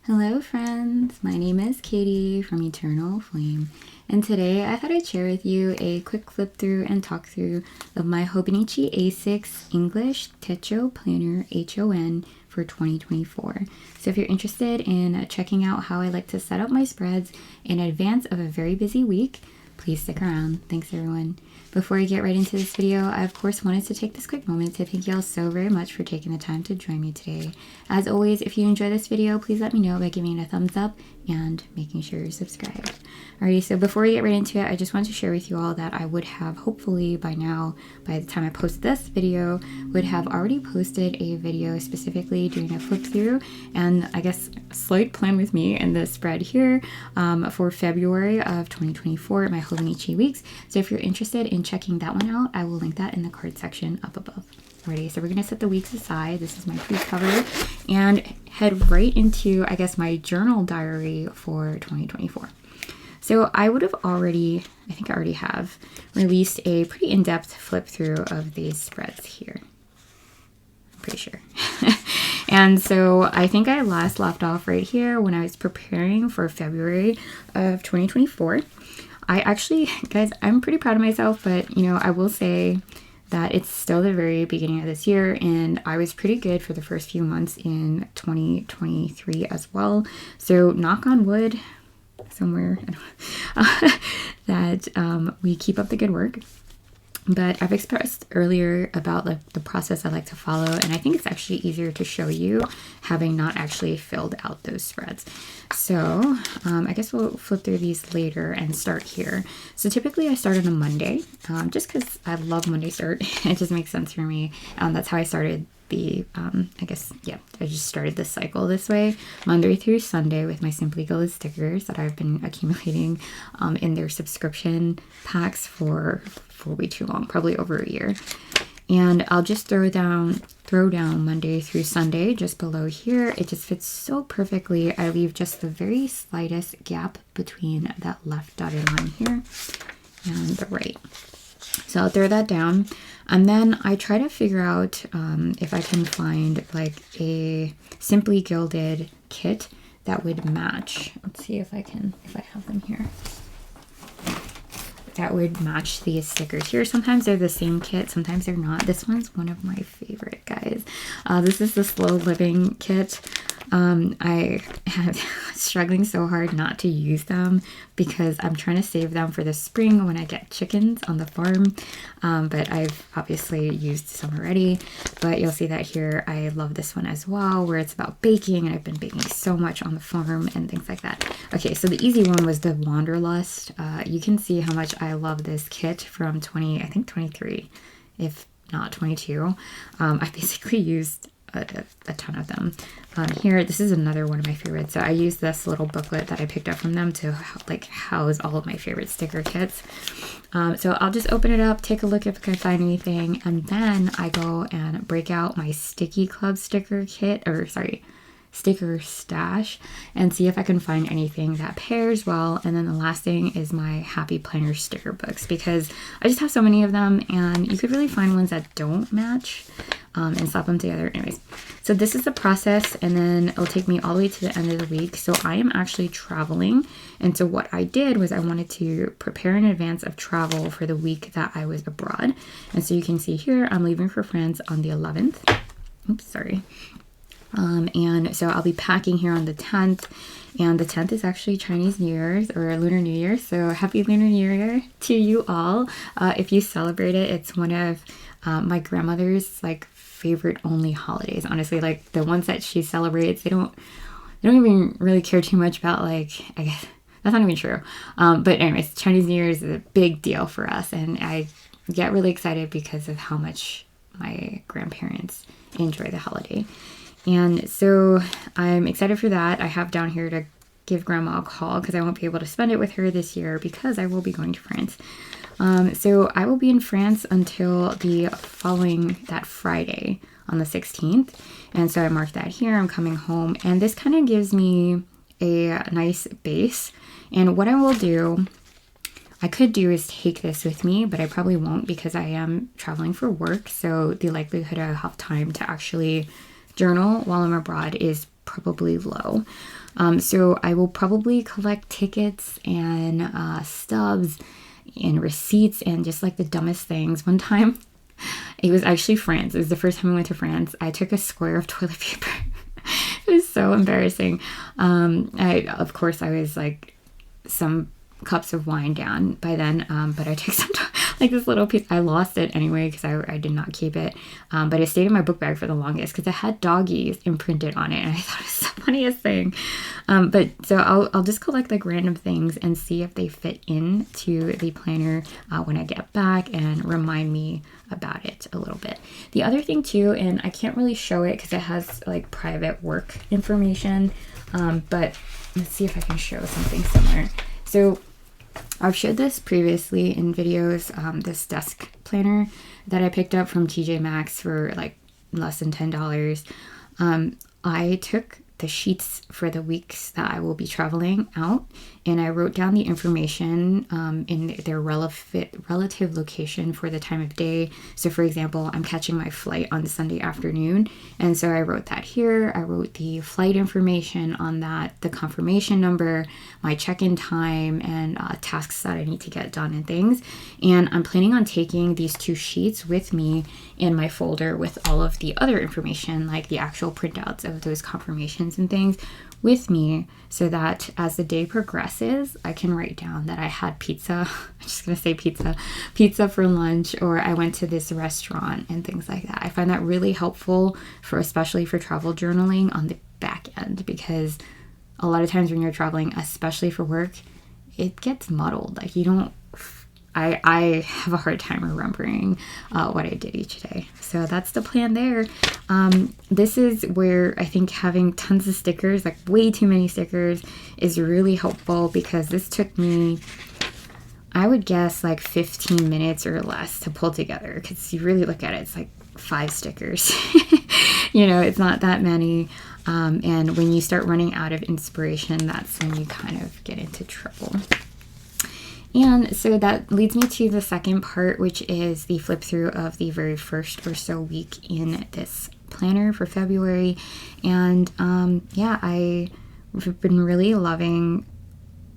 Hello friends, my name is Katie from Eternal Flame, and today I thought I'd share with you a quick flip through and talk through of my Hobonichi A6 English Techo Planner HON for 2024. So if you're interested in checking out how I like to set up my spreads in advance of a very busy week, please stick around. Thanks everyone. Before I get right into this video, I of course wanted to take this quick moment to thank y'all so very much for taking the time to join me today. As always, if you enjoy this video, please let me know by giving it a thumbs up and making sure you're subscribed. Alrighty, so before we get right into it, I just want to share with you all that I would have hopefully by now, by the time I post this video, would have already posted a video specifically doing a flip through and I guess a slight plan with me in the spread here for February of 2024, my Hobonichi weeks. So if you're interested in checking that one out, I will link that in the card section up above. Alrighty, so we're going to set the weeks aside. This is my pre-cover and head right into, I guess, my journal diary for 2024. So I would have already, I think I already have, released a pretty in-depth flip through of these spreads here. I'm pretty sure. And so I think I last left off right here when I was preparing for February of 2024. I actually, guys, I'm pretty proud of myself, but you know, I will say that it's still the very beginning of this year and I was pretty good for the first few months in 2023 as well. So knock on wood somewhere that we keep up the good work. But I've expressed earlier about the process I like to follow, and I think it's actually easier to show you having not actually filled out those spreads. So I guess we'll flip through these later and start here. So typically I start on a Monday, just because I love Monday start. It just makes sense for me. That's how I started the, I guess, yeah, I just started this cycle this way, Monday through Sunday with my Simply Gilded stickers that I've been accumulating in their subscription packs for way too long, probably over a year. And I'll just throw down Monday through Sunday just below here. It just fits so perfectly. I leave just the very slightest gap between that left dotted line here and the right. So I'll throw that down, and then I try to figure out if I can find like a Simply Gilded kit that would match. Let's see if I have them here. That would match these stickers here. Sometimes they're the same kit, sometimes they're not. This one's one of my favorite, guys. This is the Slow Living kit. I am struggling so hard not to use them because I'm trying to save them for the spring when I get chickens on the farm. But I've obviously used some already. But you'll see that here. I love this one as well, where it's about baking, and I've been baking so much on the farm and things like that. Okay, so the easy one was the Wanderlust. You can see how much I love this kit from 23, if not 22. I basically used a ton of them. Here, this is another one of my favorites. So I use this little booklet that I picked up from them to like house all of my favorite sticker kits. So I'll just open it up, take a look if I can find anything, and then I go and break out my Sticky Club sticker kit, or sorry, sticker stash, and see if I can find anything that pairs well. And then the last thing is my Happy Planner sticker books, because I just have so many of them and you could really find ones that don't match and slap them together. Anyways, so this is the process, and then it'll take me all the way to the end of the week. So I am actually traveling, and so what I did was I wanted to prepare in advance of travel for the week that I was abroad. And so you can see here I'm leaving for France on the 11th. Oops, sorry. And so I'll be packing here on the 10th, and the 10th is actually Chinese New Year's or Lunar New Year. So happy Lunar New Year to you all. If you celebrate it, it's one of my grandmother's like favorite only holidays. Honestly, like the ones that she celebrates, they don't even really care too much about, like, I guess that's not even true. But anyways, Chinese New Year is a big deal for us, and I get really excited because of how much my grandparents enjoy the holiday. And so I'm excited for that. I have down here to give grandma a call because I won't be able to spend it with her this year because I will be going to France. So I will be in France until the following, that Friday on the 16th. And so I marked that here. I'm coming home, and this kind of gives me a nice base. And what I will do, I could do is take this with me, but I probably won't because I am traveling for work. So the likelihood I have time to actually journal while I'm abroad is probably low. So I will probably collect tickets and stubs and receipts and just like the dumbest things. One time, it was actually France. It was the first time I went to France. I took a square of toilet paper. It was so embarrassing. Of course, I was like some cups of wine down by then, but I took some like this little piece. I lost it anyway because I did not keep it, but it stayed in my book bag for the longest because it had doggies imprinted on it, and I thought it was the funniest thing. But so I'll just collect like random things and see if they fit into the planner when I get back and remind me about it a little bit. The other thing too, and I can't really show it because it has like private work information, but let's see if I can show something similar. So I've showed this previously in videos, this desk planner that I picked up from TJ Maxx for like less than $10. I took the sheets for the weeks that I will be traveling out, and I wrote down the information in their relative location for the time of day. So for example, I'm catching my flight on Sunday afternoon, and so I wrote that here. I wrote the flight information on that, the confirmation number, my check-in time, and tasks that I need to get done and things. And I'm planning on taking these 2 sheets with me in my folder with all of the other information, like the actual printouts of those confirmations and things with me, so that as the day progresses, I can write down that I had pizza. I'm just gonna say pizza for lunch, or I went to this restaurant and things like that. I find that really helpful especially for travel journaling on the back end, because a lot of times when you're traveling, especially for work, it gets muddled. Like I have a hard time remembering what I did each day. So that's the plan there. This is where I think having tons of stickers, like way too many stickers, is really helpful, because this took me, I would guess, like 15 minutes or less to pull together, because you really look at it, it's like 5 stickers. You know, it's not that many. And when you start running out of inspiration, that's when you kind of get into trouble. And so that leads me to the second part, which is the flip through of the very first or so week in this planner for February. And yeah, I've been really loving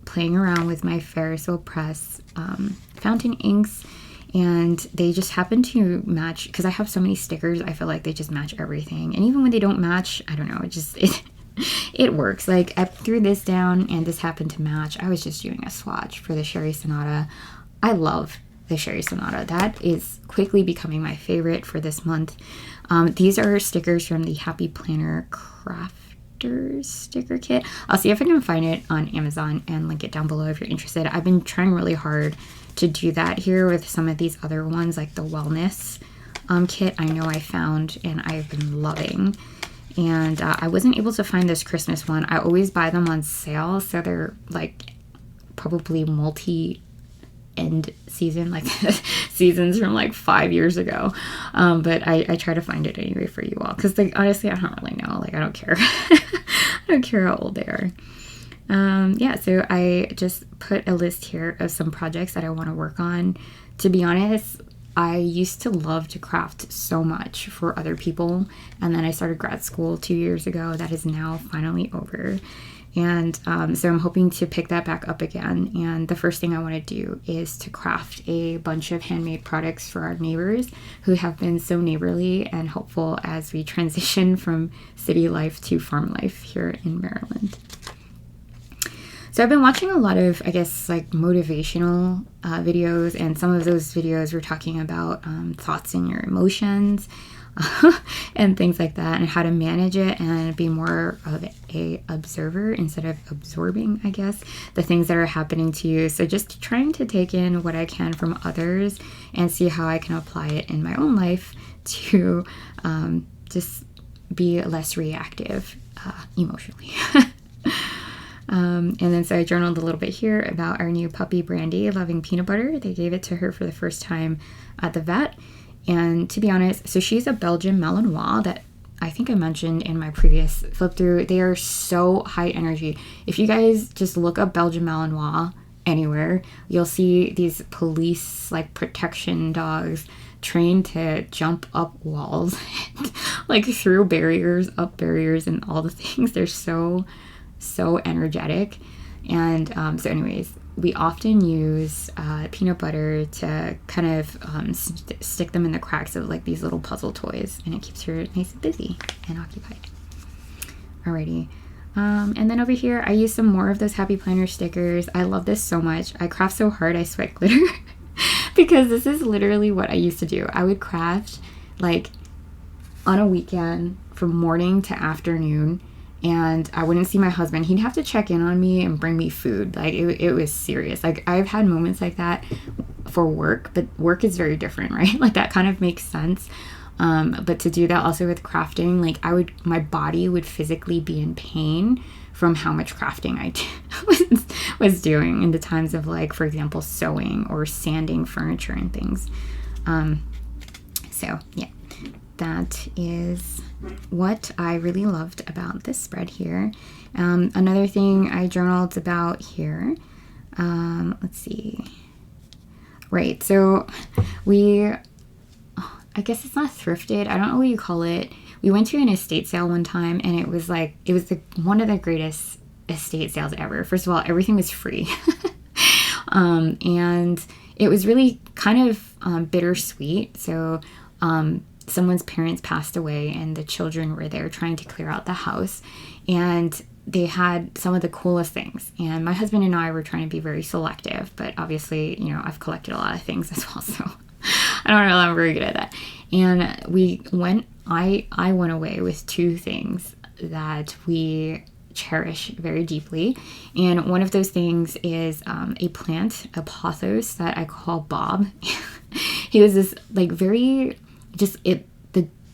playing around with my Ferris wheel press fountain inks, and they just happen to match, because I have so many stickers. I feel like they just match everything, and even when they don't match, I don't know, it works. Like I threw this down and this happened to match. I was just doing a swatch for the Sherry Sonata. I love the Sherry Sonata. That is quickly becoming my favorite for this month. These are stickers from the Happy Planner Crafters sticker kit. I'll see if I can find it on Amazon and link it down below if you're interested. I've been trying really hard to do that here with some of these other ones, like the wellness kit I know I found and I've been loving. And I wasn't able to find this Christmas one. I always buy them on sale, so they're like probably multi-end season, like seasons from like 5 years ago. But I try to find it anyway for you all, because like honestly, I don't really know. Like I don't care. I don't care how old they are. Yeah, so I just put a list here of some projects that I want to work on. To be honest, I used to love to craft so much for other people, and then I started grad school 2 years ago. That is now finally over, and so I'm hoping to pick that back up again. And the first thing I want to do is to craft a bunch of handmade products for our neighbors who have been so neighborly and helpful as we transition from city life to farm life here in Maryland. So I've been watching a lot of, I guess, like motivational videos, and some of those videos were talking about thoughts and your emotions and things like that, and how to manage it and be more of a observer instead of absorbing, I guess, the things that are happening to you. So just trying to take in what I can from others and see how I can apply it in my own life to just be less reactive emotionally. And then so I journaled a little bit here about our new puppy, Brandy, loving peanut butter. They gave it to her for the first time at the vet. And to be honest, so she's a Belgian Malinois that I think I mentioned in my previous flip through. They are so high energy. If you guys just look up Belgian Malinois anywhere, you'll see these police like protection dogs trained to jump up walls, like through barriers, up barriers, and all the things. They're so energetic. And so anyways, we often use peanut butter to kind of stick them in the cracks of like these little puzzle toys, and it keeps her nice and busy and occupied. Alrighty. And then over here, I use some more of those Happy Planner stickers. I love this so much. I craft so hard, I sweat glitter. Because this is literally what I used to do. I would craft like on a weekend from morning to afternoon, and I wouldn't see my husband. He'd have to check in on me and bring me food. Like it was serious. Like I've had moments like that for work, but work is very different, right? Like that kind of makes sense. But to do that also with crafting, like my body would physically be in pain from how much crafting I was doing in the times of like, for example, sewing or sanding furniture and things. So yeah, that is what I really loved about this spread here. Another thing I journaled about here, let's see. Right, so I guess it's not thrifted. I don't know what you call it. We went to an estate sale one time, and it was one of the greatest estate sales ever. First of all, everything was free. And it was really kind of bittersweet. So someone's parents passed away, and the children were there trying to clear out the house. And they had some of the coolest things. And my husband and I were trying to be very selective. But obviously, you know, I've collected a lot of things as well. So I don't know, I'm very good at that. And I went away with two things that we cherish very deeply. And one of those things is a plant, a pothos that I call Bob. He was this like the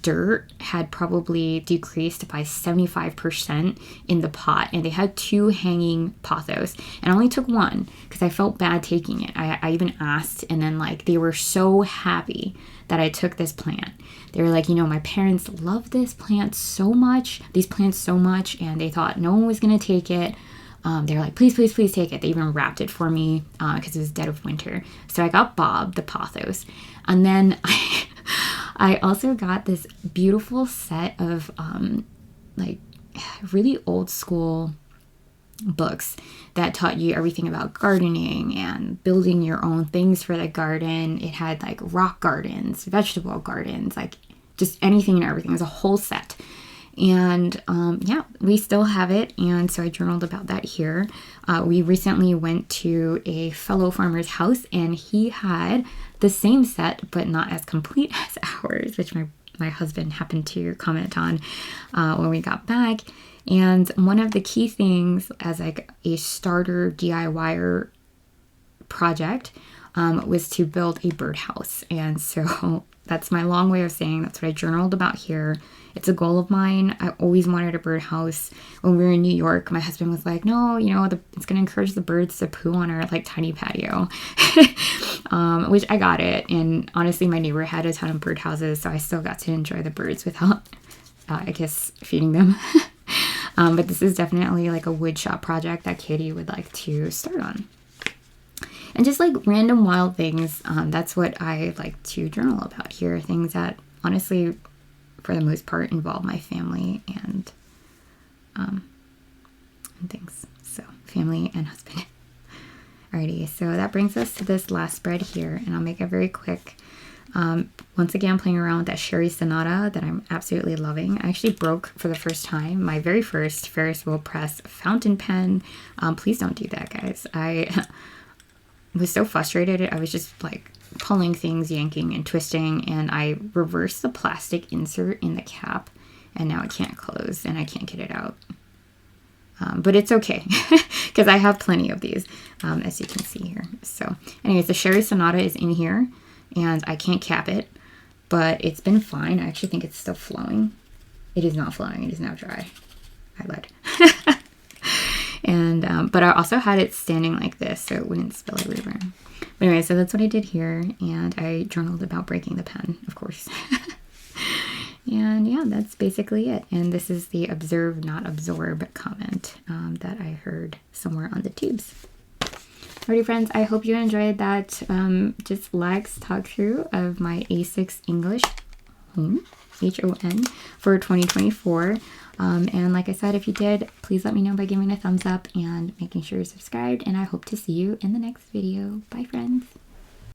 dirt had probably decreased by 75% in the pot, and they had two hanging pothos, and I only took one because I felt bad taking it. I even asked, and then like they were so happy that I took this plant. They were like, you know, my parents love these plants so much, and they thought no one was gonna take it. They were like, please take it. They even wrapped it for me because it was dead of winter. So I got Bob the pothos, and then I also got this beautiful set of like really old school books that taught you everything about gardening and building your own things for the garden. It had like rock gardens, vegetable gardens, like just anything and everything. It was a whole set. And yeah, we still have it, and so I journaled about that here. We recently went to a fellow farmer's house, and he had the same set but not as complete as ours, which my husband happened to comment on when we got back. And one of the key things as like a starter DIYer project was to build a birdhouse. And so that's my long way of saying that's what I journaled about here. It's a goal of mine. I always wanted a birdhouse. When we were in New York, my husband was like, no, you know, it's going to encourage the birds to poo on our like tiny patio, which I got it. And honestly, my neighbor had a ton of birdhouses, so I still got to enjoy the birds without, I guess, feeding them. But this is definitely like a wood shop project that Katie would like to start on. And just like random wild things, that's what I like to journal about here. Things that honestly, for the most part, involve my family and things. So family and husband. Alrighty, so that brings us to this last spread here, and I'll make it very quick. Once again, playing around with that Sherry Sonata that I'm absolutely loving. I actually broke for the first time my very first Ferris wheel press fountain pen. Please don't do that, guys. I was so frustrated. I was just like pulling things, yanking and twisting, and I reversed the plastic insert in the cap, and now it can't close and I can't get it out. But it's okay because I have plenty of these, as you can see here. So anyways, the Sherry Sonata is in here, and I can't cap it, but it's been fine. I actually think it's still flowing. It is not flowing. It is now dry. I lied. And but I also had it standing like this so it wouldn't spill everywhere. But anyway, so that's what I did here, and I journaled about breaking the pen, of course. And yeah, that's basically it. And this is the observe, not absorb comment that I heard somewhere on the tubes. Alrighty friends, I hope you enjoyed that just Lex talk through of my A6 English HON, HON for 2024. And like I said, if you did, please let me know by giving a thumbs up and making sure you're subscribed. And I hope to see you in the next video. Bye friends.